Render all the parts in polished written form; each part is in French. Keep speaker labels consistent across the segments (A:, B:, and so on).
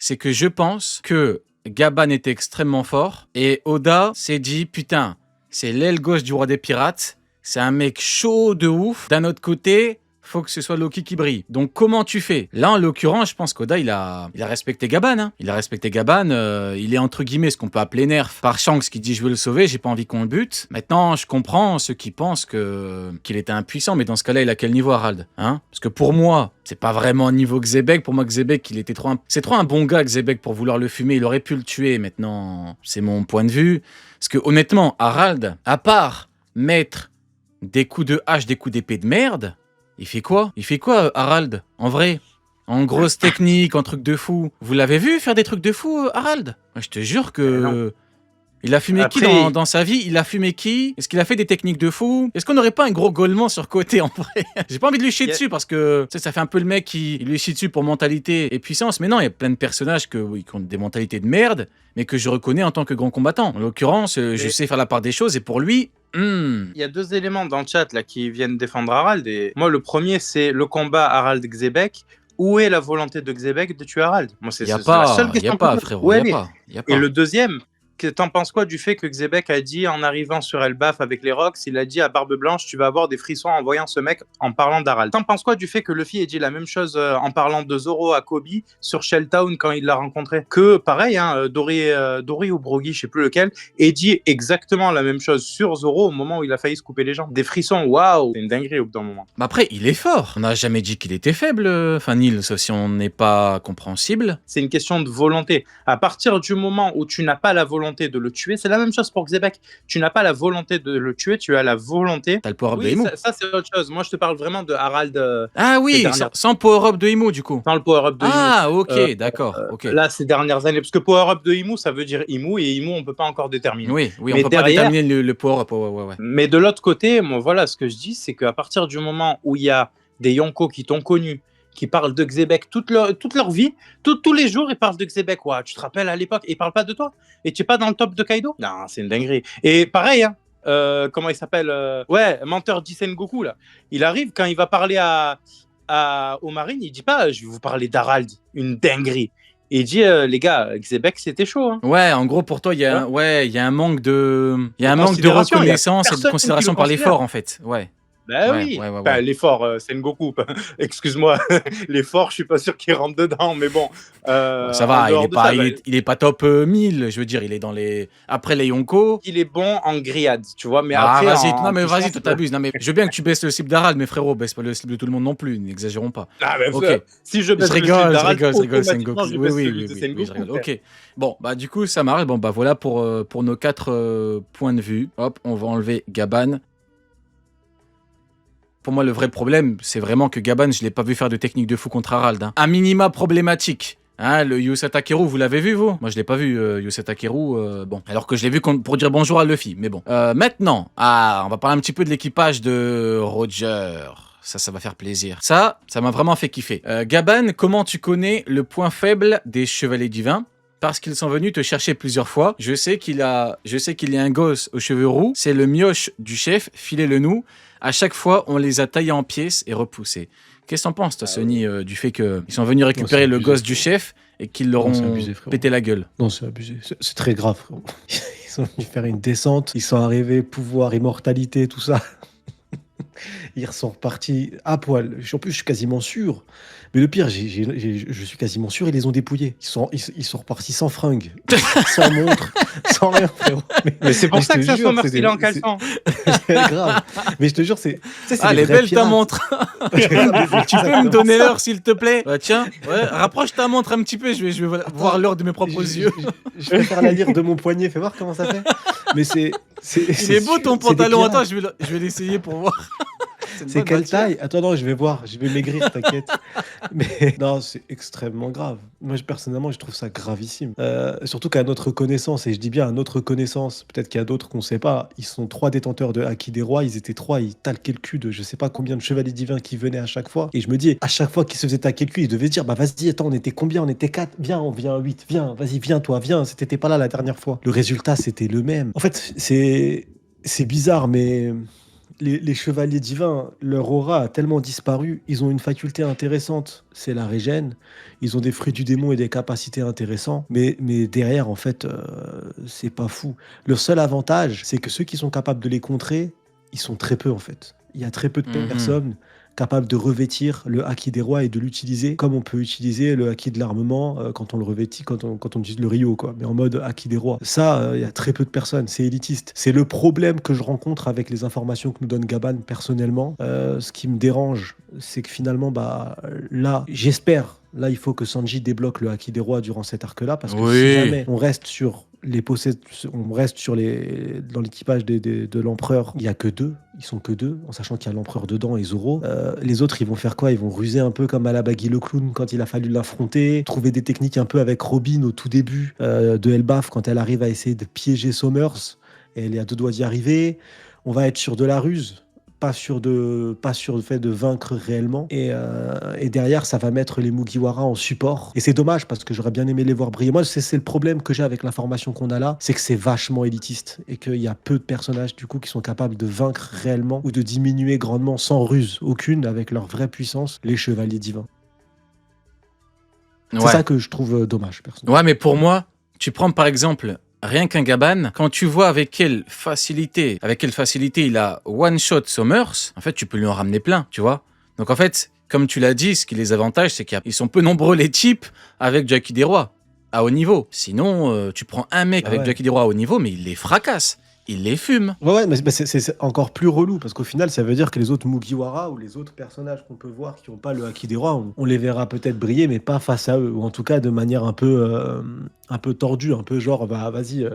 A: c'est que je pense que Gaban était extrêmement fort et Oda s'est dit putain, c'est l'aile gauche du roi des pirates, c'est un mec chaud de ouf. D'un autre côté, faut que ce soit Loki qui brille. Donc comment tu fais? Là, en l'occurrence, je pense qu'Oda, il a respecté Gaban. Hein. Il a respecté Gaban. Il est entre guillemets ce qu'on peut appeler nerf par Shanks qui dit je veux le sauver, j'ai pas envie qu'on le bute. Maintenant, je comprends ceux qui pensent qu'il était impuissant, mais dans ce cas-là, il a quel niveau, Harald, hein? Parce que pour moi, c'est pas vraiment niveau Xebec. Pour moi, Xebec, il était c'est trop un bon gars, Xebec, pour vouloir le fumer. Il aurait pu le tuer. Maintenant, c'est mon point de vue. Parce que honnêtement, Harald, à part mettre des coups de hache, des coups d'épée de merde, il fait quoi, Harald, en vrai? En grosse technique, en truc de fou. Vous l'avez vu faire des trucs de fou, Harald? Je te jure que... Il a fumé
B: Après,
A: qui dans sa vie? Il a fumé qui? Est-ce qu'il a fait des techniques de fou? Est-ce qu'on n'aurait pas un gros gaulement sur côté en vrai? J'ai pas envie de lui chier dessus parce que ça fait un peu le mec qui lui chie dessus pour mentalité et puissance. Mais non, il y a plein de personnages qui ont des mentalités de merde, mais que je reconnais en tant que grand combattant. En l'occurrence, je sais faire la part des choses et pour lui...
B: Il y a deux éléments dans le chat là, qui viennent défendre Harald. Et moi, le premier, c'est le combat Harald-Xebec. Où est la volonté de Xebec de tuer Harald? Moi, c'est la seule question.
A: Il n'y a pas, frérot.
B: Ouais,
A: Il y a pas.
B: Et le deuxième, t'en penses quoi du fait que Xebec a dit en arrivant sur Elbaf avec les Rocks, il a dit à Barbe Blanche, tu vas avoir des frissons en voyant ce mec en parlant d'Harald. T'en penses quoi du fait que Luffy ait dit la même chose en parlant de Zoro à Kobe sur Shelltown quand il l'a rencontré? Que pareil, hein, Dory ou Brogy, je sais plus lequel, ait dit exactement la même chose sur Zoro au moment où il a failli se couper les jambes. Des frissons, waouh, c'est une dinguerie au bout d'un moment.
A: Mais après, il est fort. On n'a jamais dit qu'il était faible, enfin Nils, sauf si on n'est pas compréhensible.
B: C'est une question de volonté. À partir du moment où tu n'as pas la volonté de le tuer, c'est la même chose pour Xebec. Tu n'as pas la volonté de le tuer, tu as la volonté.
A: T'as le power-up de
B: Oui,
A: Imo.
B: ça c'est autre chose. Moi, je te parle vraiment de Harald.
A: Ah oui, sans power-up de Imo, du coup.
B: Sans le power-up de Imo.
A: Ah, ok, d'accord. Okay.
B: Là, ces dernières années, parce que power-up de Imo, ça veut dire Imo, et Imo, on peut pas encore déterminer.
A: Oui, on peut pas déterminer le power-up. Ouais.
B: Mais de l'autre côté, moi, voilà, ce que je dis, c'est qu'à partir du moment où il y a des Yonko qui t'ont connu, qui parlent de Xebec toute leur vie, tous les jours, ils parlent de Xebec. Ouais, tu te rappelles à l'époque, ils parlent pas de toi. Et tu es pas dans le top de Kaido? Non, c'est une dinguerie. Et pareil, hein, comment il s'appelle menteur Jisengoku, là. Il arrive, quand il va parler aux marines, il dit pas, je vais vous parler d'Harald, une dinguerie. Et il dit, les gars, Xebec, c'était chaud. Hein.
A: Ouais, en gros, pour toi, il y a un manque de reconnaissance et de considération par les forts, en fait. Ouais.
B: Ben oui, ben, l'effort, Sengoku, excuse-moi, l'effort, je suis pas sûr qu'il rentre dedans, mais bon.
A: Ça va, il est pas top 1000, je veux dire, il est dans les... Après les Yonko...
B: Il est bon en grillade, tu vois, mais après...
A: Vas-y, toi t'abuses. Non, mais je veux bien que tu baisses le slip d'Harald, mais frérot, baisse pas le slip de tout le monde non plus, n'exagérons pas.
B: Ah, ben, ok. Si je baisse le slip d'Harald,
A: je rigole, Sengoku. Oui, je rigole. Ok. Bon, bah du coup, ça marche. Bon, bah voilà pour nos 4 points de vue. Hop, on va enlever Gaban. Pour moi, le vrai problème, c'est vraiment que Gaban, je l'ai pas vu faire de technique de fou contre Harald. Hein. Un minima problématique. Hein, le Yusa Takeru, vous l'avez vu, vous? Moi, je l'ai pas vu, Yusa Takeru. Bon, alors que je l'ai vu pour dire bonjour à Luffy. Mais bon. Maintenant, on va parler un petit peu de l'équipage de Roger. Ça va faire plaisir. Ça m'a vraiment fait kiffer. Gaban, comment tu connais le point faible des Chevaliers Divins? Parce qu'ils sont venus te chercher plusieurs fois. Je sais qu'il y a un gosse aux cheveux roux. C'est le mioche du chef. Filez-le nous. À chaque fois, on les a taillés en pièces et repoussés. Qu'est-ce que t'en penses, toi, Sony, du fait qu'ils sont venus récupérer le gosse du chef et qu'ils leur ont pété la gueule?
C: Non, c'est abusé. C'est très grave, frérot. Ils sont venus faire une descente. Ils sont arrivés, pouvoir, immortalité, tout ça. Ils sont repartis à poil. En plus, je suis quasiment sûr. Mais le pire, je suis quasiment sûr, ils les ont dépouillés. Ils sont repartis sans fringues, sans montre, sans rien, frérot.
B: Mais c'est pour ça que ça soit marqué en caleçon.
C: C'est grave. Mais je te jure, c'est
A: elle est belle ta montre. Tu peux me donner l'heure, s'il te plaît? Tiens, rapproche ta montre un petit peu, je vais voir l'heure de mes propres yeux.
C: Je vais faire la lire de mon poignet, fais voir comment ça fait. Mais
A: il est beau ton pantalon, attends, je vais l'essayer pour voir.
C: C'est quelle taille? Attends, non, je vais voir, je vais maigrir, t'inquiète. Mais non, c'est extrêmement grave. Moi, personnellement, je trouve ça gravissime. Surtout qu'à notre connaissance, et je dis bien à notre connaissance, peut-être qu'il y a d'autres qu'on ne sait pas, ils sont 3 détenteurs de Haki des Rois, ils étaient 3, ils talquaient le cul de je sais pas combien de chevaliers divins qui venaient à chaque fois. Et je me dis, à chaque fois qu'ils se faisaient taquer le cul, ils devaient se dire, bah vas-y, attends, on était combien? On était 4, viens, on vient 8, viens, vas-y, viens toi, viens, t'étais pas là la dernière fois. Le résultat, c'était le même. En fait, c'est bizarre, mais... les chevaliers divins, leur aura a tellement disparu. Ils ont une faculté intéressante, c'est la régène. Ils ont des fruits du démon et des capacités intéressantes. Mais derrière, en fait, c'est pas fou. Le seul avantage, c'est que ceux qui sont capables de les contrer, ils sont très peu, en fait. Il y a très peu de
A: Mhm.
C: personnes capables de revêtir le haki des rois et de l'utiliser comme on peut utiliser le haki de l'armement quand on le revêtit, quand on utilise le Rio, quoi. Mais en mode haki des rois. Ça, il y a très peu de personnes. C'est élitiste. C'est le problème que je rencontre avec les informations que nous donne Gaban personnellement. Ce qui me dérange, c'est que finalement, bah, là, j'espère. Là, il faut que Sanji débloque le haki des rois durant cet arc-là, parce que si
A: Oui.
C: jamais on reste sur on reste sur dans l'équipage de l'empereur, il y a que deux, ils sont que deux, en sachant qu'il y a l'empereur dedans et Zoro. Les autres, ils vont faire quoi? Ils vont ruser un peu comme à la Baggy le clown quand il a fallu l'affronter, trouver des techniques un peu avec Robin au tout début de Elbaf quand elle arrive à essayer de piéger Somers et elle est à deux doigts d'y arriver. On va être sur de la ruse, pas sur le fait de vaincre réellement. Et derrière, ça va mettre les Mugiwara en support. Et c'est dommage parce que j'aurais bien aimé les voir briller. Moi, c'est le problème que j'ai avec l'information qu'on a là, c'est que c'est vachement élitiste et qu'il y a peu de personnages du coup qui sont capables de vaincre réellement ou de diminuer grandement sans ruse aucune avec leur vraie puissance les chevaliers divins. C'est
A: Ouais.
C: ça que je trouve dommage, personnellement.
A: Ouais, mais pour moi, tu prends par exemple rien qu'un Gaban, quand tu vois avec quelle facilité il a one-shot Somers, en fait, tu peux lui en ramener plein, tu vois. Donc en fait, comme tu l'as dit, ce qui les avantage, c'est qu'ils sont peu nombreux les types avec Jackie des Rois à haut niveau. Sinon, tu prends un mec
C: Ah
A: avec
C: ouais.
A: Jackie des Rois à haut niveau, mais il les fracasse, il les fume.
C: Ouais, ouais, mais c'est encore plus relou parce qu'au final, ça veut dire que les autres Mugiwara ou les autres personnages qu'on peut voir qui n'ont pas le Haki des Rois, on les verra peut-être briller, mais pas face à eux, ou en tout cas de manière un peu tordue, un peu genre, bah vas-y,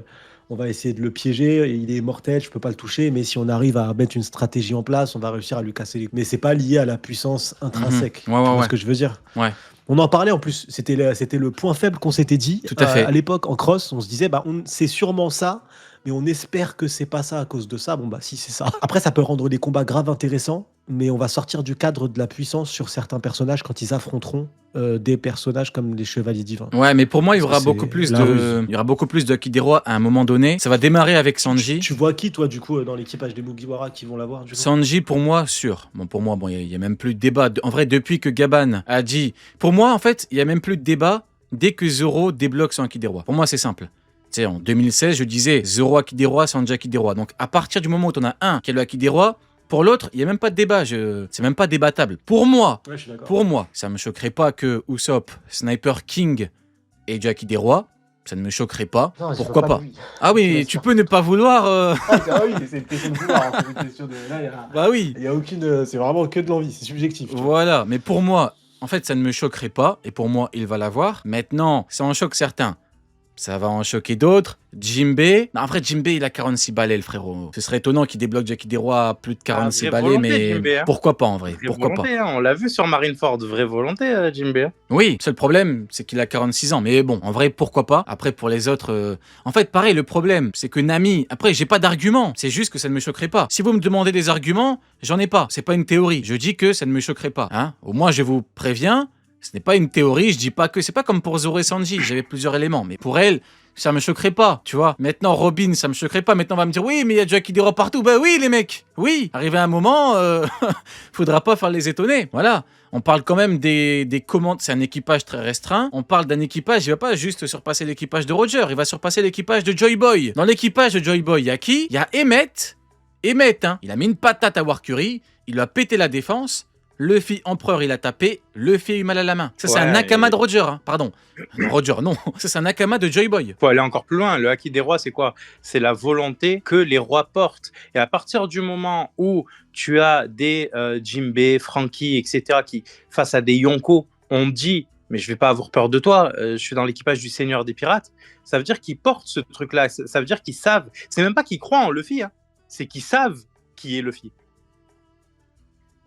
C: on va essayer de le piéger, et il est mortel, je peux pas le toucher, mais si on arrive à mettre une stratégie en place, on va réussir à lui casser les. Mais c'est pas lié à la puissance
A: Mhm.
C: intrinsèque.
A: Ouais,
C: Tu
A: ouais,
C: vois
A: ouais.
C: ce que je veux dire?
A: Ouais,
C: On en parlait en plus, c'était le point faible qu'on s'était dit
A: tout à
C: à
A: fait.
C: l'époque en cross. On se disait, bah, c'est sûrement ça, mais on espère que c'est pas ça à cause de ça. Bon, bah, si c'est ça. Après, ça peut rendre les combats graves intéressants, mais on va sortir du cadre de la puissance sur certains personnages quand ils affronteront des personnages comme les chevaliers divins.
A: Ouais, mais pour moi,
C: Parce que c'est la ruse.
A: il y aura beaucoup plus de Haki des Rois à un moment donné. Ça va démarrer avec Sanji.
C: Tu vois qui, toi, du coup, dans l'équipage des Mugiwara qui vont l'avoir, du coup?
A: Sanji, pour moi, sûr. Bon, pour moi, bon, il y a même plus de débat. En vrai, depuis que Gaban a dit. Pour moi, en fait, il y a même plus de débat dès que Zoro débloque son Haki des Rois. Pour moi, c'est simple. Tu sais, en 2016, je disais Zoro Haki des Rois, Sanji Haki des Rois. Donc, à partir du moment où tu en as un qui a le Haki des Rois, pour l'autre, il n'y a même pas de débat. C'est même pas débattable.
C: Ouais, je suis d'accord.
A: Pour moi, ça me choquerait pas que Usopp, Sniper King et du Haki des Rois. Ça ne me choquerait pas.
C: Non, je veux
A: Pourquoi
C: pas de
A: pas?
C: lui.
A: Ah
C: Je te
A: oui, tu
C: l'assure.
A: peux ne pas vouloir.
C: Ah oui, c'est une question de vouloir, hein, c'est une question de. Là,
A: Bah oui.
C: il y a aucune. C'est vraiment que de l'envie, c'est subjectif, tu vois.
A: Voilà, mais pour moi, en fait, ça ne me choquerait pas, et pour moi, il va l'avoir. Maintenant, ça en choque certains. Ça va en choquer d'autres. Jinbei. Non, en vrai, Jinbei, il a 46 balais, le frérot. Ce serait étonnant qu'il débloque Jackie des Rois à plus de
B: Ah,
A: 46
B: vraie
A: balais,
B: volonté,
A: mais
B: Jinbei, hein.
A: pourquoi pas en vrai?
B: Vraie
A: Pourquoi pas?
B: volonté, hein. On l'a vu sur Marineford, vraie volonté, Jinbei.
A: Oui, seul problème, c'est qu'il a 46 ans. Mais bon, en vrai, pourquoi pas? Après, pour les autres. En fait, pareil, le problème, c'est que Nami. Après, j'ai pas d'argument. C'est juste que ça ne me choquerait pas. Si vous me demandez des arguments, j'en ai pas. C'est pas une théorie. Je dis que ça ne me choquerait pas. Hein, au moins, je vous préviens. Ce n'est pas une théorie. Je dis pas que. C'est pas comme pour Zoro et Sanji. J'avais plusieurs éléments. Mais pour elle. Ça me choquerait pas, tu vois. Maintenant, Robin, ça me choquerait pas. Maintenant, on va me dire, oui, mais il y a Jackie des Rois partout. Bah oui, les mecs. Oui. Arrivé à un moment, faudra pas faire les étonner. Voilà. On parle quand même des commandes. C'est un équipage très restreint. On parle d'un équipage. Il va pas juste surpasser l'équipage de Roger. Il va surpasser l'équipage de Joy Boy. Dans l'équipage de Joy Boy, il y a qui? Il y a Emmett. Emmett, hein. Il a mis une patate à Warcury. Il lui a pété la défense. Luffy Empereur, il a tapé. Luffy a eu mal à la main. Ça, c'est un
B: Ouais,
A: Nakama
B: et
A: de Roger. Hein. Pardon. Non, Roger, non. Ça, c'est un Nakama de Joy Boy.
B: faut aller encore plus loin. Le haki des rois, c'est quoi? C'est la volonté que les rois portent. Et à partir du moment où tu as des Jinbei, Franky, etc., qui, face à des Yonko, on dit, mais je vais pas avoir peur de toi, je suis dans l'équipage du Seigneur des Pirates, ça veut dire qu'ils portent ce truc-là. Ça veut dire qu'ils savent. C'est même pas qu'ils croient en Luffy, hein. C'est qu'ils savent qui est Luffy.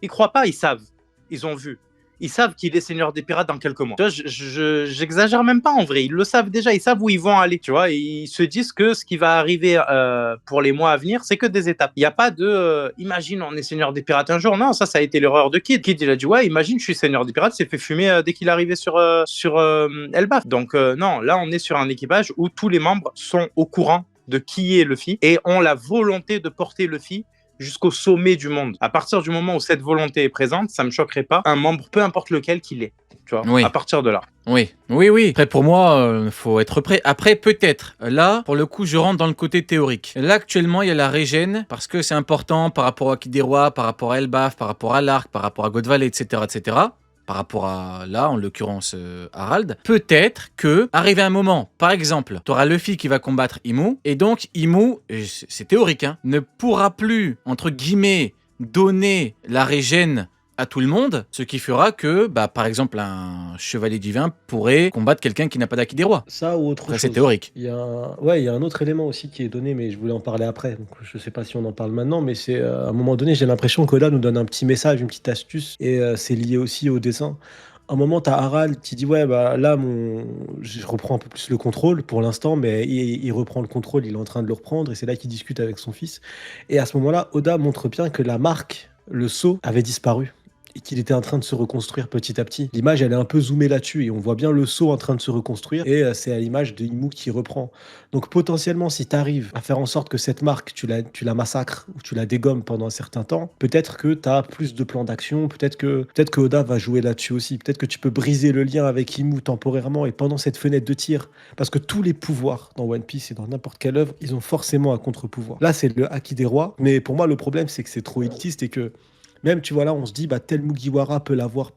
B: Ils croient pas, ils savent. Ils ont vu. Ils savent qu'il est Seigneur des Pirates dans quelques mois. Tu vois, j'exagère même pas en vrai. Ils le savent déjà. Ils savent où ils vont aller. Tu vois, et ils se disent que ce qui va arriver pour les mois à venir, c'est que des étapes. Il n'y a pas de imagine, on est Seigneur des Pirates un jour. Non, ça a été l'erreur de Kid. Kid, il a dit ouais, imagine, je suis Seigneur des Pirates. S'est fait fumer dès qu'il est arrivé sur Elbaf. Donc, non, là, on est sur un équipage où tous les membres sont au courant de qui est Luffy et ont la volonté de porter Luffy jusqu'au sommet du monde. À partir du moment où cette volonté est présente, ça me choquerait pas un membre, peu importe lequel qu'il est. Tu vois,
A: Oui.
B: à partir de là.
A: Oui. Après, pour moi, faut être prêt. Après, peut-être. Là, pour le coup, je rentre dans le côté théorique. Là, actuellement, il y a la régène, parce que c'est important par rapport à Qui des Rois, par rapport à Elbaf, par rapport à l'Arc, par rapport à God Valley, etc. Par rapport à là, en l'occurrence Harald, peut-être que, arrivé un moment, par exemple, tu auras Luffy qui va combattre Imu, et donc Imu, c'est théorique, hein, ne pourra plus, entre guillemets, donner la régène à tout le monde, ce qui fera que, par exemple, un chevalier divin pourrait combattre quelqu'un qui n'a pas d'Aki des Rois.
C: Ça ou autre
A: Après,
C: chose.
A: c'est théorique.
C: Il y a un autre élément aussi qui est donné, mais je voulais en parler après. Donc, je sais pas si on en parle maintenant, mais c'est à un moment donné, j'ai l'impression qu'Oda nous donne un petit message, une petite astuce, et c'est lié aussi au dessin. À un moment, tu as Harald qui dit ouais, là, je reprends un peu plus le contrôle pour l'instant, mais il reprend le contrôle, il est en train de le reprendre, et c'est là qu'il discute avec son fils. Et à ce moment-là, Oda montre bien que la marque, le sceau, avait disparu et qu'il était en train de se reconstruire petit à petit. L'image, elle est un peu zoomée là-dessus et on voit bien le sceau en train de se reconstruire et c'est à l'image de Imu qui reprend. Donc potentiellement, si tu arrives à faire en sorte que cette marque, tu la massacres ou tu la dégommes pendant un certain temps, peut-être que tu as plus de plans d'action, peut-être que Oda va jouer là-dessus aussi, peut-être que tu peux briser le lien avec Imu temporairement et pendant cette fenêtre de tir, parce que tous les pouvoirs dans One Piece et dans n'importe quelle œuvre, ils ont forcément un contre-pouvoir. Là, c'est le Haki des Rois, mais pour moi, le problème, c'est que c'est trop élitiste et que même, tu vois, là, on se dit, tel Mugiwara peut l'avoir.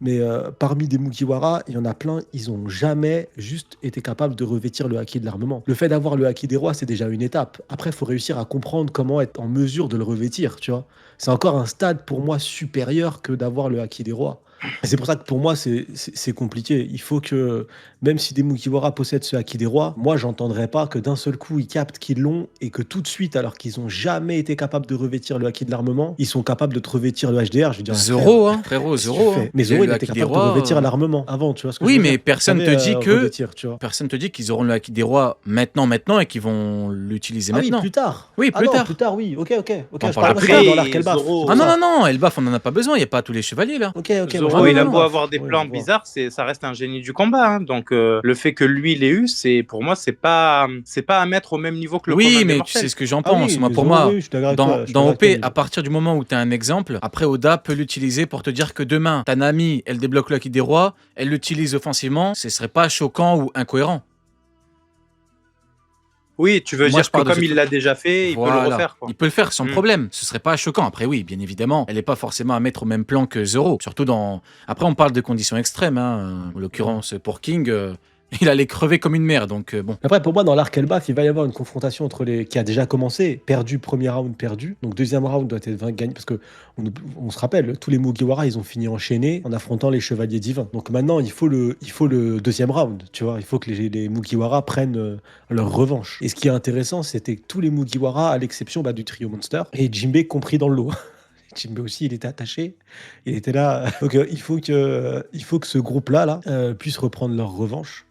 C: Mais parmi des Mugiwara, il y en a plein, ils ont jamais juste été capables de revêtir le haki de l'armement. Le fait d'avoir le haki des rois, c'est déjà une étape. Après, il faut réussir à comprendre comment être en mesure de le revêtir, tu vois. C'est encore un stade, pour moi, supérieur que d'avoir le haki des rois. Et c'est pour ça que pour moi, c'est compliqué. Il faut que, même si des Mugiwara possèdent ce haki des rois, moi, j'entendrais pas que d'un seul coup, ils captent qu'ils l'ont et que tout de suite, alors qu'ils ont jamais été capables de revêtir le haki de l'armement, ils sont capables de te revêtir le HDR. Je veux dire,
A: Zoro, frérot,
C: qu'est-ce que
A: Zoro.
C: tu fais Mais Zoro, il était capable de revêtir l'armement avant, tu vois ce que je
A: Oui,
C: veux
A: mais
C: dire
A: personne
C: Il
A: te
C: savait,
A: dit
C: revêtir, tu vois.
A: personne te dit qu'ils auront le haki des rois maintenant et qu'ils vont l'utiliser
C: Ah oui,
A: maintenant.
C: plus tard.
A: Oui,
C: Ah
A: plus
C: non,
A: tard.
C: plus tard, oui. Ok.
A: On
C: Je
A: parle
C: parle
A: après,
C: plus tard dans l'arc Elbaf.
B: Zoro.
C: c'est pour ça.
A: Non, Elbaf, on en a pas besoin, il y a pas tous les chevaliers là.
C: Ok.
B: Zoro,
C: moi,
B: il a
A: non,
B: beau
A: non.
B: avoir des
C: Oui,
B: plans
C: je vois.
B: bizarres, ça reste un génie du combat. Hein. Donc le fait que lui l'ait eu, pour moi, c'est pas à mettre au même niveau que le commun
A: Oui,
B: des
A: mais tu
B: mortels.
A: sais ce que j'en
C: Ah
A: pense.
C: oui,
A: Moi,
C: mais
A: pour
C: Zoro,
A: moi,
C: oui, je suis d'accord avec toi, je suis
A: dans
C: d'accord
A: OP,
C: avec toi,
A: à partir du moment où tu as un exemple, après Oda peut l'utiliser pour te dire que demain, ta Nami, elle débloque le haki des rois, elle l'utilise offensivement, ce serait pas choquant ou incohérent.
B: Oui, tu veux
A: Moi,
B: dire
A: je
B: que
A: parle de
B: comme
A: ce
B: il
A: truc.
B: l'a déjà fait, il peut le
A: Voilà.
B: refaire. Quoi.
A: Il peut le faire sans
B: Mm.
A: problème. Ce serait pas choquant. Après, oui, bien évidemment, elle n'est pas forcément à mettre au même plan que Zoro. Surtout dans. Après, on parle de conditions extrêmes. Hein. En l'occurrence, pour King, il allait crever comme une mère. Donc, bon.
C: Après, pour moi, dans l'arc Elbaf, il va y avoir une confrontation entre les qui a déjà commencé, perdu, premier round perdu. Donc, deuxième round doit être gagné. Parce que on se rappelle, tous les Mugiwara, ils ont fini enchaînés en affrontant les chevaliers divins. Donc maintenant, il faut le deuxième round. Tu vois, il faut que les Mugiwara prennent leur revanche. Et ce qui est intéressant, c'était que tous les Mugiwara, à l'exception du trio Monster, et Jinbe compris dans le lot. Jinbe aussi, il était attaché. Il était là. Donc, il faut que ce groupe-là puisse reprendre leur revanche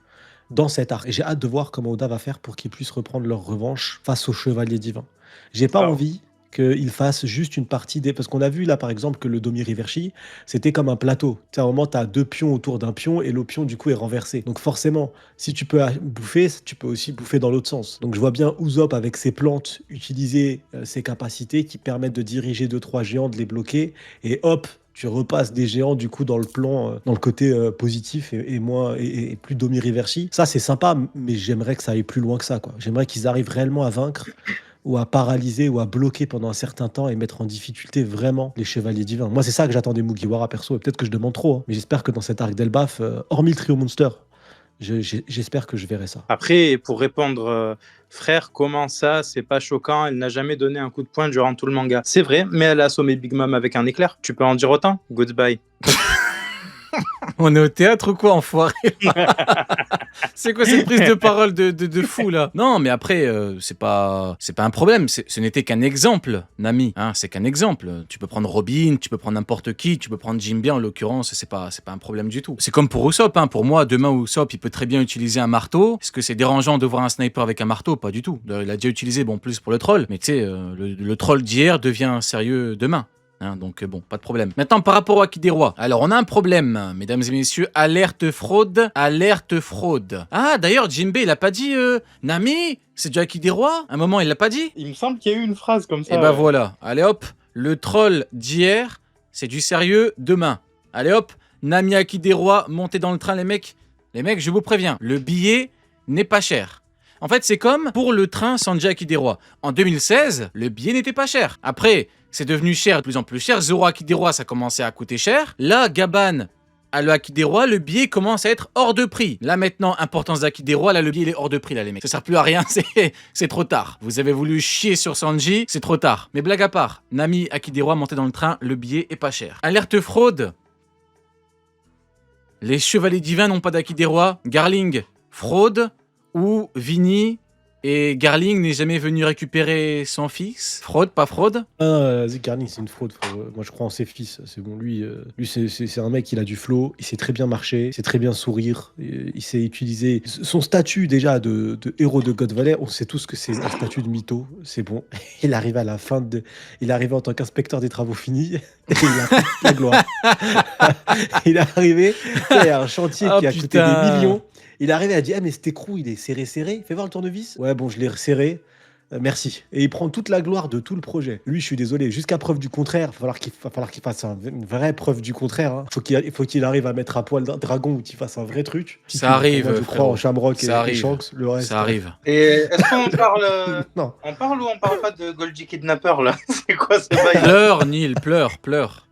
C: dans cet arc. Et j'ai hâte de voir comment Oda va faire pour qu'ils puissent reprendre leur revanche face aux chevaliers divins. J'ai pas envie qu'ils fassent juste une partie des... Parce qu'on a vu là, par exemple, que le Domi Riverchi, c'était comme un plateau. Tu sais, à un moment, tu as deux pions autour d'un pion et le pion, du coup, est renversé. Donc forcément, si tu peux bouffer, tu peux aussi bouffer dans l'autre sens. Donc je vois bien Usopp, avec ses plantes, utiliser ses capacités qui permettent de diriger 2-3 géants, de les bloquer, et hop, tu repasses des géants du coup dans le plan, dans le côté positif et plus Domi Riverchi. Ça c'est sympa, mais j'aimerais que ça aille plus loin que ça, quoi. J'aimerais qu'ils arrivent réellement à vaincre ou à paralyser ou à bloquer pendant un certain temps et mettre en difficulté vraiment les chevaliers divins. Moi c'est ça que j'attends des Mugiwara perso, et peut-être que je demande trop, hein, mais j'espère que dans cet arc d'Elbaf, hormis le trio Monster, j'espère que je verrai ça.
B: Après, pour répondre, frère, comment ça, c'est pas choquant, elle n'a jamais donné un coup de poing durant tout le manga. C'est vrai, mais elle a assommé Big Mom avec un éclair. Tu peux en dire autant? Goodbye.
A: On est au théâtre ou quoi, enfoiré? C'est quoi cette prise de parole de fou là? Non, mais après, c'est pas un problème. Ce n'était qu'un exemple, Nami. Hein, c'est qu'un exemple. Tu peux prendre Robin, tu peux prendre n'importe qui, tu peux prendre Jinbe en l'occurrence. C'est pas un problème du tout. C'est comme pour Usopp. Hein. Pour moi, demain Usopp, il peut très bien utiliser un marteau. Est-ce que c'est dérangeant de voir un sniper avec un marteau? Pas du tout. Il a déjà utilisé, plus pour le troll. Mais tu sais, le troll d'hier devient sérieux demain. Hein, donc bon, pas de problème. Maintenant, par rapport au Haki des Rois. Alors, on a un problème, mesdames et messieurs. Alerte fraude, alerte fraude. Ah, d'ailleurs, Jinbe, il a pas dit Nami, c'est du Haki des Rois? À un moment, il l'a pas dit?
B: Il me semble qu'il y a eu une phrase comme ça.
A: Et bah voilà. Allez hop, le troll d'hier, c'est du sérieux demain. Allez hop, Nami Haki des Rois, montez dans le train, les mecs. Les mecs, je vous préviens, le billet n'est pas cher. En fait, c'est comme pour le train Sanji Haki des Rois. En 2016, le billet n'était pas cher. Après, c'est devenu cher, de plus en plus cher. Zoro Haki des Rois, ça commençait à coûter cher. Là, Gaban a le Haki des Rois, le billet commence à être hors de prix. Là maintenant, importance d'Haki des Rois, là le billet il est hors de prix là les mecs. Ça sert plus à rien, c'est trop tard. Vous avez voulu chier sur Sanji, c'est trop tard. Mais blague à part, Nami Haki des Rois, montez dans le train, le billet est pas cher. Alerte fraude. Les chevaliers divins n'ont pas d'Haki des Rois. Garling, fraude. Ou Vini et Garling n'est jamais venu récupérer son fils. Fraude, pas fraude?
C: Ah, Garling, c'est une fraude, frérot. Moi, je crois en ses fils. C'est bon, lui, c'est un mec, il a du flow, il sait très bien marcher, il sait très bien sourire, il sait utiliser son statut déjà de héros de God Valley. On sait tous que c'est un statut de mytho, c'est bon. Il arrive à la fin de. Il est arrivé en tant qu'inspecteur des travaux finis et il a toute la gloire. Il est arrivé, il y a un chantier qui a coûté des millions. Il est arrivé, il a dit, ah mais cet écrou, il est serré. Fais voir le tournevis. Ouais, bon, je l'ai resserré. Merci. Et il prend toute la gloire de tout le projet. Lui, je suis désolé, jusqu'à preuve du contraire, il va falloir qu'il fasse une vraie preuve du contraire. Hein. Il faut qu'il arrive à mettre à poil d'un dragon ou qu'il fasse un vrai truc.
A: Ça arrive.
C: Moi, je crois en Shamrock et Shanks. Le reste,
A: ça arrive.
B: Et est-ce qu'on parle
C: non.
B: On parle ou on parle pas de Golgi Kidnapper là? C'est quoi ce bail?
A: Pleure, Neil, pleure.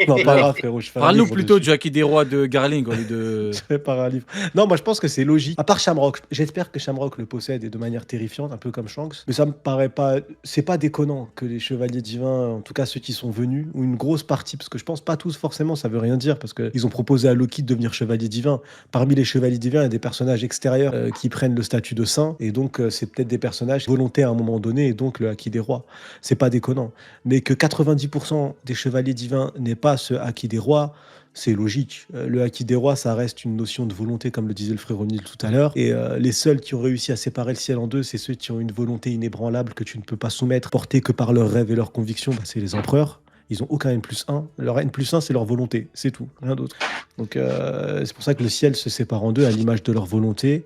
C: Non, pas grave, frérot.
A: Parle-nous plutôt du Haki des Rois de Garling au lieu de.
C: Je fais pas un livre. Non, moi je pense que c'est logique. À part Shamrock, j'espère que Shamrock le possède et de manière terrifiante, un peu comme Shanks. Mais ça me paraît pas. C'est pas déconnant que les chevaliers divins, en tout cas ceux qui sont venus, ou une grosse partie, parce que je pense pas tous forcément, ça veut rien dire, parce qu'ils ont proposé à Loki de devenir chevalier divin. Parmi les chevaliers divins, il y a des personnages extérieurs qui prennent le statut de saint, et donc c'est peut-être des personnages volontaires à un moment donné, et donc le Haki des Rois. C'est pas déconnant. Mais que 90% des chevaliers divins n'aient pas ce Haki des Rois, c'est logique. Le Haki des Rois, ça reste une notion de volonté, comme le disait le frère O'Neill tout à l'heure. Et les seuls qui ont réussi à séparer le ciel en deux, c'est ceux qui ont une volonté inébranlable que tu ne peux pas soumettre, portée que par leurs rêves et leurs convictions. Bah, c'est les empereurs. Ils ont aucun N+1. Leur N+1, c'est leur volonté. C'est tout. Rien d'autre. Donc, c'est pour ça que le ciel se sépare en deux à l'image de leur volonté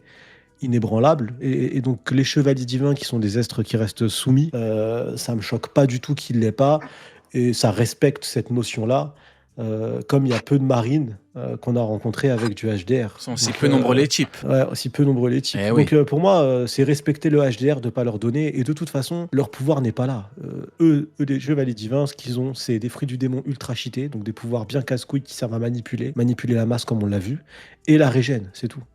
C: inébranlable. Et donc, les chevaliers divins qui sont des êtres qui restent soumis, ça me choque pas du tout qu'ils l'aient pas. Et ça respecte cette notion-là. Comme il y a peu de marines qu'on a rencontrées avec du HDR.
A: Ils sont aussi peu nombreux les types.
C: Ouais, aussi peu nombreux les types.
A: Oui.
C: Donc pour moi, c'est respecter le HDR de ne pas leur donner. Et de toute façon, leur pouvoir n'est pas là. Eux, les chevaliers divins, ce qu'ils ont, c'est des fruits du démon ultra cheatés, donc des pouvoirs bien casse-couilles qui servent à manipuler la masse comme on l'a vu, et la régène, c'est tout.